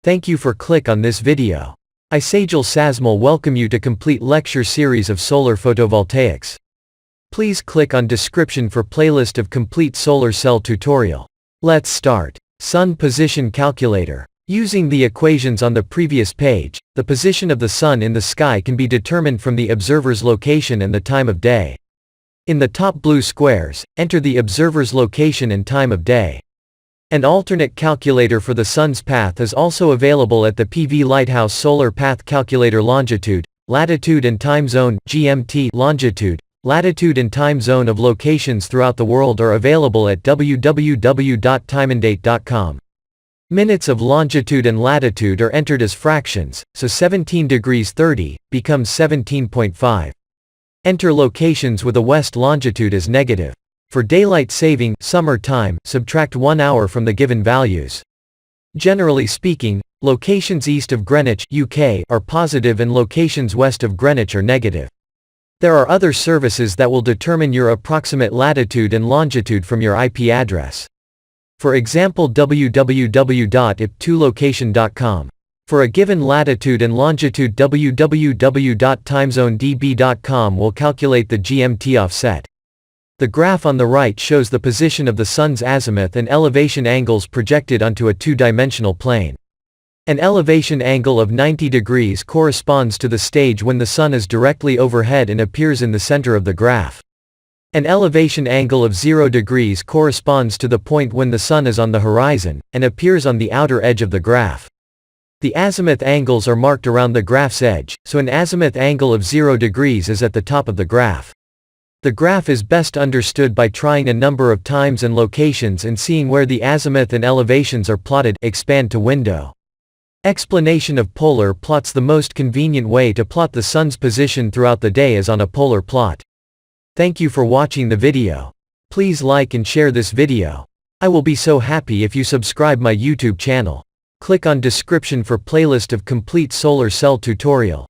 Thank you for click on this video. I sajal.sasmal welcome you to complete lecture series of solar photovoltaics. Please click on description for playlist of complete solar cell tutorial. Let's start. Sun position calculator. Using the equations on the previous page, the position of the sun in the sky can be determined from the observer's location and the time of day. In the top blue squares, enter the observer's location and time of day. An alternate calculator for the sun's path is also available at the PV Lighthouse Solar Path Calculator. Longitude, latitude and time zone (GMT) longitude, latitude and time zone of locations throughout the world are available at www.timeanddate.com. Minutes of longitude and latitude are entered as fractions, so 17 degrees 30 becomes 17.5. Enter locations with a west longitude as negative. For daylight saving, summer time, subtract 1 hour from the given values. Generally speaking, locations east of Greenwich, UK, are positive and locations west of Greenwich are negative. There are other services that will determine your approximate latitude and longitude from your IP address. For example, www.ip2location.com. For a given latitude and longitude, www.timezonedb.com will calculate the GMT offset. The graph on the right shows the position of the sun's azimuth and elevation angles projected onto a two-dimensional plane. An elevation angle of 90 degrees corresponds to the stage when the sun is directly overhead and appears in the center of the graph. An elevation angle of 0 degrees corresponds to the point when the sun is on the horizon, and appears on the outer edge of the graph. The azimuth angles are marked around the graph's edge, so an azimuth angle of 0 degrees is at the top of the graph. The graph is best understood by trying a number of times and locations and seeing where the azimuth and elevations are plotted. Expand to window. Explanation of polar plots. The most convenient way to plot the sun's position throughout the day is on a polar plot. Thank you for watching the video. Please like and share this video. I will be so happy if you subscribe my YouTube channel. Click on description for playlist of complete solar cell tutorial.